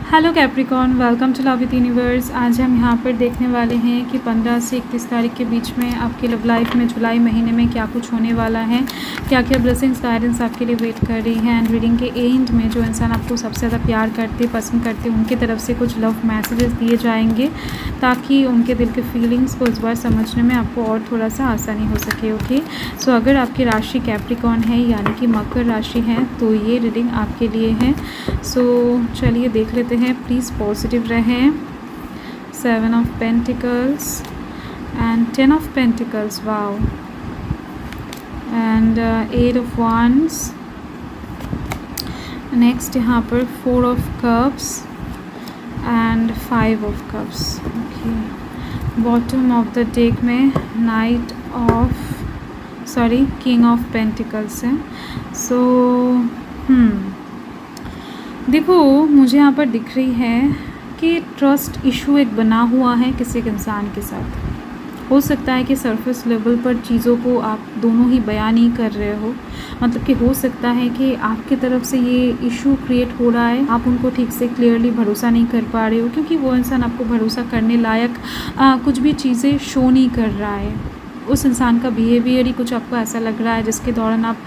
Hello Capricorn, welcome to love with universe. आज हम यहाँ पर देखने वाले हैं कि 15 से 31 तारीख के बीच में आपकी लव लाइफ में जुलाई महीने में क्या कुछ होने वाला है, क्या क्या ब्लेसिंग्स गाइडेंस आपके लिए वेट कर रही है। एंड रीडिंग के एंड में जो इंसान आपको सबसे ज़्यादा प्यार करते पसंद करते उनकी तरफ से कुछ लव मैसेजेस दिए जाएंगे ताकि उनके दिल के फीलिंग्स को इस बार समझने में आपको और थोड़ा सा आसानी हो सके। ओके, सो अगर आपकी राशि कैप्रिकॉर्न है यानी कि मकर राशि है तो ये रीडिंग आपके लिए है। सो चलिए देख लेते हैं। प्लीज़ पॉजिटिव रहें। 7 of pentacles and 10 of pentacles, wow, and 8 of wands। Next यहाँ पर 4 of cups and 5 of cups. Okay, bottom of the deck में किंग ऑफ पेंटिकल्स है। सो देखो, मुझे यहाँ पर दिख रही है कि ट्रस्ट इशू एक बना हुआ है किसी एक इंसान के साथ। हो सकता है कि सरफेस लेवल पर चीज़ों को आप दोनों ही बयान नहीं कर रहे हो, मतलब कि हो सकता है कि आपकी तरफ से ये इशू क्रिएट हो रहा है, आप उनको ठीक से क्लियरली भरोसा नहीं कर पा रहे हो क्योंकि वो इंसान आपको भरोसा करने लायक कुछ भी चीज़ें शो नहीं कर रहा है। उस इंसान का बिहेवियर ही कुछ आपको ऐसा लग रहा है जिसके दौरान आप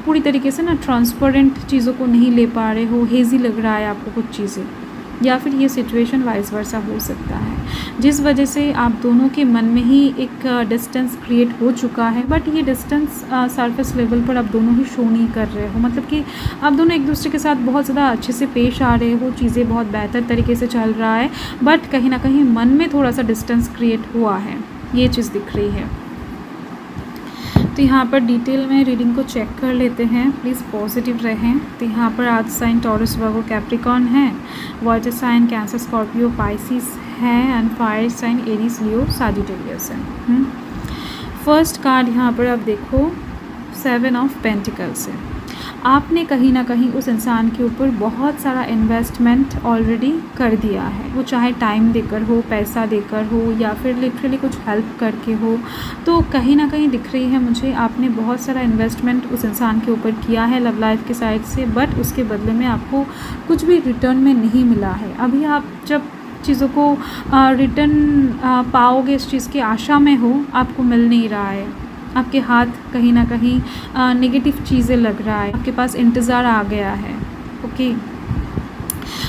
पूरी तरीके से ना ट्रांसपेरेंट चीज़ों को नहीं ले पा रहे हो, हेज़ी लग रहा है आपको कुछ चीज़ें, या फिर ये सिचुएशन वाइस वर्सा हो सकता है जिस वजह से आप दोनों के मन में ही एक डिस्टेंस क्रिएट हो चुका है। बट ये डिस्टेंस सरफेस लेवल पर आप दोनों ही शो नहीं कर रहे हो, मतलब कि आप दोनों एक दूसरे के साथ बहुत ज़्यादा अच्छे से पेश आ रहे हो, चीज़ें बहुत बेहतर तरीके से चल रहा है, बट कहीं ना कहीं मन में थोड़ा सा डिस्टेंस क्रिएट हुआ है, ये चीज़ दिख रही है। तो यहाँ पर डिटेल में रीडिंग को चेक कर लेते हैं। प्लीज़ पॉजिटिव रहें। तो यहाँ पर earth sign Taurus Virgo Capricorn है, water sign Cancer Scorpio Pisces है, and fire sign Aries Leo Sagittarius है। फर्स्ट कार्ड यहाँ पर आप देखो 7 ऑफ पेंटिकल्स है। आपने कहीं ना कहीं उस इंसान के ऊपर बहुत सारा इन्वेस्टमेंट ऑलरेडी कर दिया है, वो चाहे टाइम देकर हो, पैसा देकर हो, या फिर लिटरली कुछ हेल्प करके हो। तो कहीं ना कहीं दिख रही है मुझे आपने बहुत सारा इन्वेस्टमेंट उस इंसान के ऊपर किया है लव लाइफ की साइड से, बट उसके बदले में आपको कुछ भी रिटर्न में नहीं मिला है। अभी आप जब चीज़ों को रिटर्न पाओगे इस चीज़ की आशा में हो, आपको मिल नहीं रहा है, आपके हाथ कहीं ना कहीं नेगेटिव चीज़ें लग रहा है, आपके पास इंतज़ार आ गया है। ओके,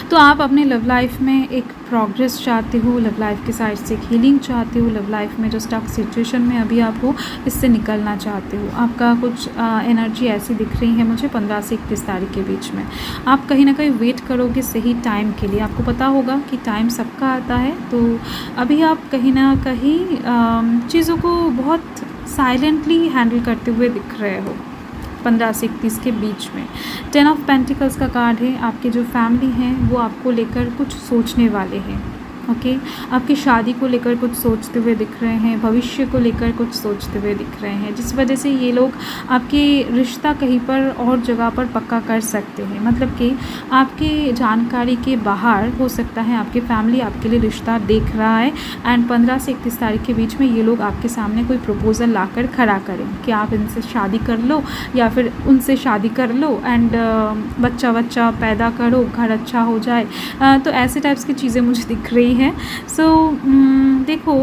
तो आप अपने लव लाइफ में एक प्रोग्रेस चाहते हो, लव लाइफ की साइड से एक हीलिंग चाहते हो, लव लाइफ में जो स्टक सिचुएशन में अभी आप हो इससे निकलना चाहते हो। आपका कुछ एनर्जी ऐसी दिख रही है मुझे 15 से 31 तारीख के बीच में। आप कहीं ना कहीं वेट करोगे सही टाइम के लिए। आपको पता होगा कि टाइम सबका आता है, तो अभी आप कहीं ना कहीं चीज़ों को बहुत साइलेंटली हैंडल करते हुए दिख रहे हो 15 से 31 के बीच में। 10 ऑफ पेंटिकल्स का कार्ड है। आपके जो फैमिली हैं वो आपको लेकर कुछ सोचने वाले हैं। ओके, आपकी शादी को लेकर कुछ सोचते हुए दिख रहे हैं, भविष्य को लेकर कुछ सोचते हुए दिख रहे हैं, जिस वजह से ये लोग आपके रिश्ता कहीं पर और जगह पर पक्का कर सकते हैं। मतलब कि आपकी जानकारी के बाहर हो सकता है आपकी फैमिली आपके लिए रिश्ता देख रहा है, एंड 15 से 31 तारीख के बीच में ये लोग आपके सामने कोई प्रपोज़ल लाकर खड़ा करें कि आप इनसे शादी कर लो या फिर उनसे शादी कर लो, एंड बच्चा पैदा करो, घर अच्छा हो जाए। तो ऐसे टाइप्स की चीज़ें मुझे दिख रही है। सो देखो,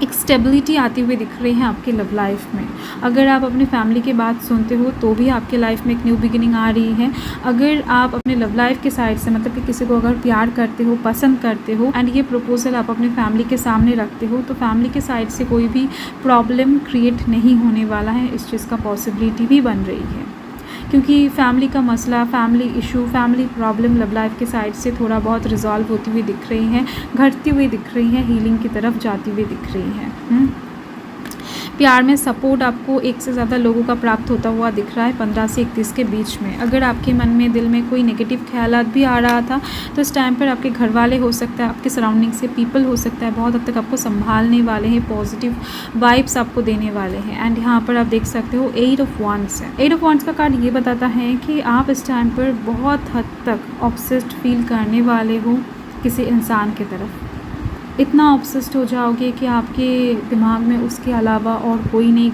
एक स्टेबिलिटी आती हुई दिख रही है आपके लव लाइफ में। अगर आप अपनी फैमिली की बात सुनते हो तो भी आपके लाइफ में एक न्यू बिगिनिंग आ रही है। अगर आप अपने लव लाइफ के साइड से, मतलब कि किसी को अगर प्यार करते हो, पसंद करते हो, एंड ये प्रपोजल आप अपनी फैमिली के सामने रखते हो, तो फैमिली के साइड से कोई भी प्रॉब्लम क्रिएट नहीं होने वाला है। इस चीज़ का पॉसिबिलिटी भी बन रही है क्योंकि फैमिली का मसला, family issue, family problem love life के साइड से थोड़ा बहुत रिजॉल्व होती हुई दिख रही है, घटती हुई दिख रही है, हीलिंग की तरफ जाती हुई दिख रही है। प्यार में सपोर्ट आपको एक से ज़्यादा लोगों का प्राप्त होता हुआ दिख रहा है 15 से 31 के बीच में। अगर आपके मन में, दिल में कोई नेगेटिव ख्यालात भी आ रहा था तो इस टाइम पर आपके घर वाले हो सकता है, आपके सराउंडिंग से पीपल हो सकता है, बहुत हद तक आपको संभालने वाले हैं, पॉजिटिव वाइब्स आपको देने वाले हैं। एंड यहाँ पर आप देख सकते हो 8 ऑफ wands है। 8 ऑफ wands का कार्ड ये बताता है कि आप इस टाइम पर बहुत हद तक ऑब्सेस्ड फील करने वाले हो किसी इंसान की तरफ। इतना ऑब्सेस्ड हो जाओगे कि आपके दिमाग में उसके अलावा और कोई नहीं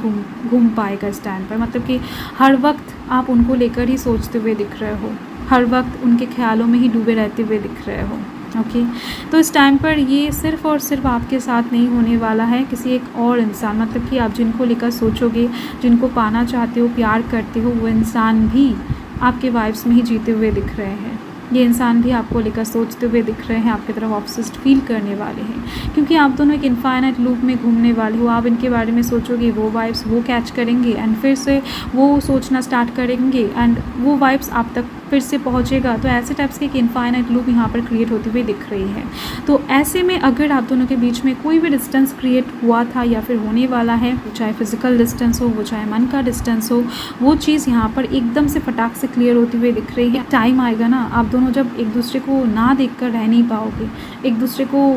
घूम पाएगा इस टाइम पर। मतलब कि हर वक्त आप उनको लेकर ही सोचते हुए दिख रहे हो। हर वक्त उनके ख्यालों में ही डूबे रहते हुए दिख रहे हो। ओके, तो इस टाइम पर ये सिर्फ़ और सिर्फ आपके साथ नहीं होने वाला है, किसी एक और इंसान, मतलब कि आप जिनको लेकर सोचोगे, जिनको पाना चाहते हो, प्यार करते हो, वो इंसान भी आपके वाइब्स में ही जीते हुए दिख रहे हैं। ये इंसान भी आपको लेकर सोचते हुए दिख रहे हैं, आपकी तरफ ऑब्सेस्ड फील करने वाले हैं, क्योंकि आप दोनों एक इनफाइनाइट लूप में घूमने वाले हो। आप इनके बारे में सोचोगे, वो वाइब्स वो कैच करेंगे एंड फिर से वो सोचना स्टार्ट करेंगे एंड वो वाइब्स आप तक फिर से पहुंचेगा। तो ऐसे टाइप्स की एक इनफाइनाइट लूप यहाँ पर क्रिएट होती हुई दिख रही है। तो ऐसे में अगर आप दोनों के बीच में कोई भी डिस्टेंस क्रिएट हुआ था या फिर होने वाला है, चाहे फिजिकल डिस्टेंस हो, वो चाहे मन का डिस्टेंस हो, वो चीज़ यहाँ पर एकदम से फटाक से क्लियर होती हुई दिख रही है। टाइम आएगा ना, आप दोनों जब एक दूसरे को ना देख कर रह नहीं पाओगे, एक दूसरे को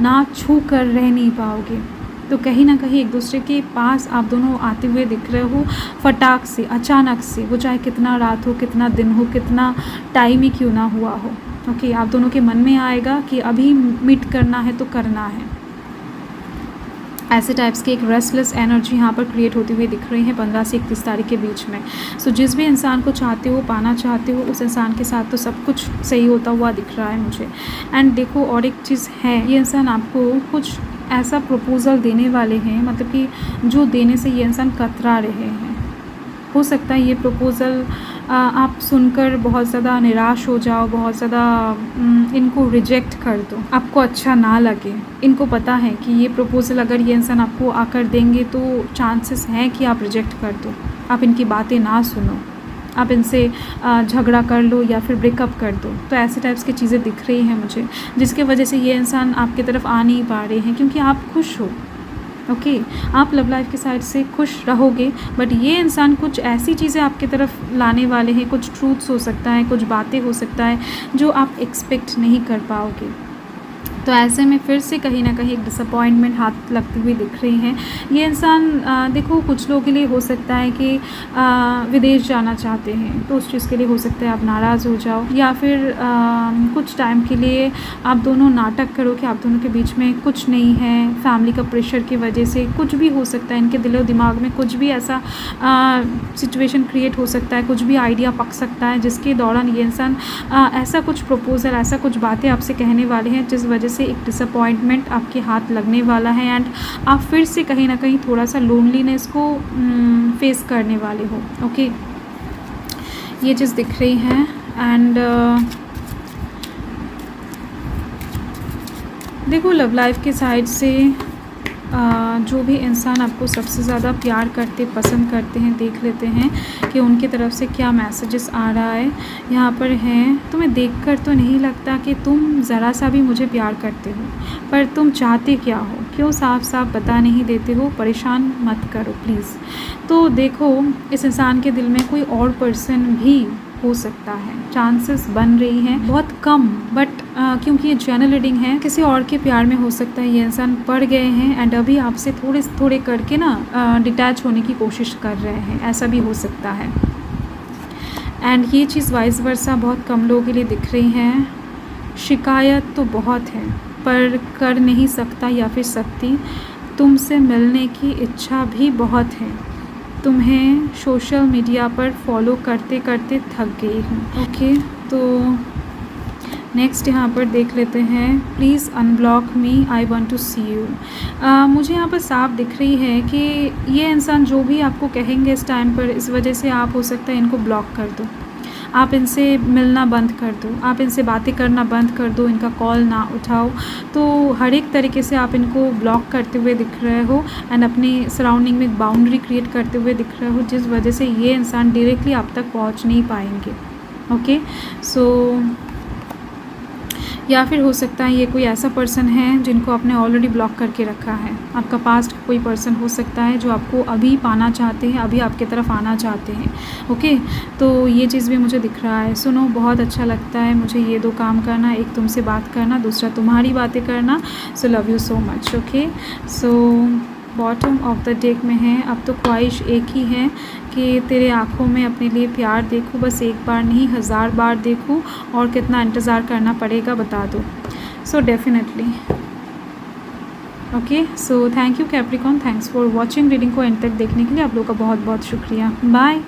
ना छू कर रह नहीं पाओगे, तो कहीं ना कहीं एक दूसरे के पास आप दोनों आते हुए दिख रहे हो फटाक से, अचानक से, वो चाहे कितना रात हो, कितना दिन हो, कितना टाइम ही क्यों ना हुआ हो। ओके, आप दोनों के मन में आएगा कि अभी मीट करना है तो करना है। ऐसे टाइप्स की एक रेस्टलेस एनर्जी यहाँ पर क्रिएट होती हुई दिख रही है 15 से 31 तारीख के बीच में। सो जिस भी इंसान को चाहते हो, पाना चाहते हो, उस इंसान के साथ तो सब कुछ सही होता हुआ दिख रहा है मुझे। एंड देखो, और एक चीज़ है, ये इंसान आपको कुछ ऐसा प्रपोज़ल देने वाले हैं, मतलब कि जो देने से ये इंसान कतरा रहे हैं। हो सकता है ये प्रपोज़ल आप सुनकर बहुत ज़्यादा निराश हो जाओ, बहुत ज़्यादा इनको रिजेक्ट कर दो, आपको अच्छा ना लगे। इनको पता है कि ये प्रपोज़ल अगर ये इंसान आपको आकर देंगे तो चांसेस हैं कि आप रिजेक्ट कर दो, आप इनकी बातें ना सुनो, आप इनसे झगड़ा कर लो या फिर ब्रेकअप कर दो। तो ऐसे टाइप्स की चीज़ें दिख रही हैं मुझे, जिसके वजह से ये इंसान आपकी तरफ आ नहीं पा रहे हैं, क्योंकि आप खुश हो। ओके, आप लव लाइफ की साइड से खुश रहोगे, बट ये इंसान कुछ ऐसी चीज़ें आपकी तरफ लाने वाले हैं, कुछ ट्रूथ्स हो सकता है, कुछ बातें हो सकता है जो आप एक्सपेक्ट नहीं कर पाओगे। तो ऐसे में फिर से कहीं ना कहीं एक डिसअपॉइंटमेंट हाथ लगती हुई दिख रही है। ये इंसान देखो, कुछ लोगों के लिए हो सकता है कि विदेश जाना चाहते हैं, तो उस चीज़ के लिए हो सकता है आप नाराज़ हो जाओ, या फिर कुछ टाइम के लिए आप दोनों नाटक करो कि आप दोनों के बीच में कुछ नहीं है, फैमिली का प्रेशर की वजह से कुछ भी हो सकता है। इनके दिलो दिमाग में कुछ भी ऐसा सिचुएशन क्रिएट हो सकता है, कुछ भी आइडिया पक सकता है, जिसके दौरान ये इंसान ऐसा कुछ प्रपोज़ल, ऐसा कुछ बातें आपसे कहने वाले हैं, जिस वजह से एक डिसअपॉइंटमेंट आपके हाथ लगने वाला है एंड आप फिर से कहीं ना कहीं थोड़ा सा लोनलीनेस को फेस करने वाले हो। ओके, ये चीज़ दिख रही है। एंड देखो, लव लाइफ के साइड से जो भी इंसान आपको सबसे ज़्यादा प्यार करते, पसंद करते हैं, देख लेते हैं कि उनकी तरफ से क्या मैसेजेस आ रहा है यहाँ पर है। तुम्हें देखकर तो नहीं लगता कि तुम ज़रा सा भी मुझे प्यार करते हो, पर तुम चाहते क्या हो, क्यों साफ साफ बता नहीं देते हो, परेशान मत करो प्लीज़। तो देखो, इस इंसान के दिल में कोई और पर्सन भी हो सकता है, चांसेस बन रही हैं, बहुत कम, बट क्योंकि ये चैनल रीडिंग है, किसी और के प्यार में हो सकता है ये इंसान पड़ गए हैं एंड अभी आपसे थोड़े थोड़े करके ना डिटैच होने की कोशिश कर रहे हैं, ऐसा भी हो सकता है। एंड ये चीज़ वाइस वर्सा बहुत कम लोगों के लिए दिख रही है। शिकायत तो बहुत है, पर कर नहीं सकता या फिर सकती, तुमसे मिलने की इच्छा भी बहुत है, तुम्हें सोशल मीडिया पर फॉलो करते करते थक गई हूँ। ओके, तो नेक्स्ट यहाँ पर देख लेते हैं, please unblock me, I want to see you. मुझे यहाँ पर साफ दिख रही है कि ये इंसान जो भी आपको कहेंगे इस टाइम पर, इस वजह से आप हो सकता है इनको ब्लॉक कर दो, आप इनसे मिलना बंद कर दो, आप इनसे बातें करना बंद कर दो, इनका कॉल ना उठाओ। तो हर एक तरीके से आप इनको ब्लॉक करते हुए दिख रहे हो एंड अपने सराउंडिंग में एक बाउंड्री क्रिएट करते हुए दिख रहे हो, जिस वजह से ये इंसान डायरेक्टली आप तक पहुंच नहीं पाएंगे। ओके, सो या फिर हो सकता है ये कोई ऐसा पर्सन है जिनको आपने ऑलरेडी ब्लॉक करके रखा है, आपका पास्ट कोई पर्सन हो सकता है जो आपको अभी पाना चाहते हैं, अभी आपके तरफ आना चाहते हैं। ओके, तो ये चीज़ भी मुझे दिख रहा है। सुनो, बहुत अच्छा लगता है मुझे ये दो काम करना, एक तुमसे बात करना, दूसरा तुम्हारी बातें करना। So love you so much. Okay, so bottom of the deck में है, अब तो ख्वाहिश एक ही है कि तेरे आँखों में अपने लिए प्यार देखूँ, बस एक बार नहीं 1000 बार देखूँ, और कितना इंतज़ार करना पड़ेगा बता दो। So definitely okay, so thank you Capricorn, thanks for watching. Reading को एंड तक देखने के लिए आप लोगों का बहुत बहुत शुक्रिया। बाय।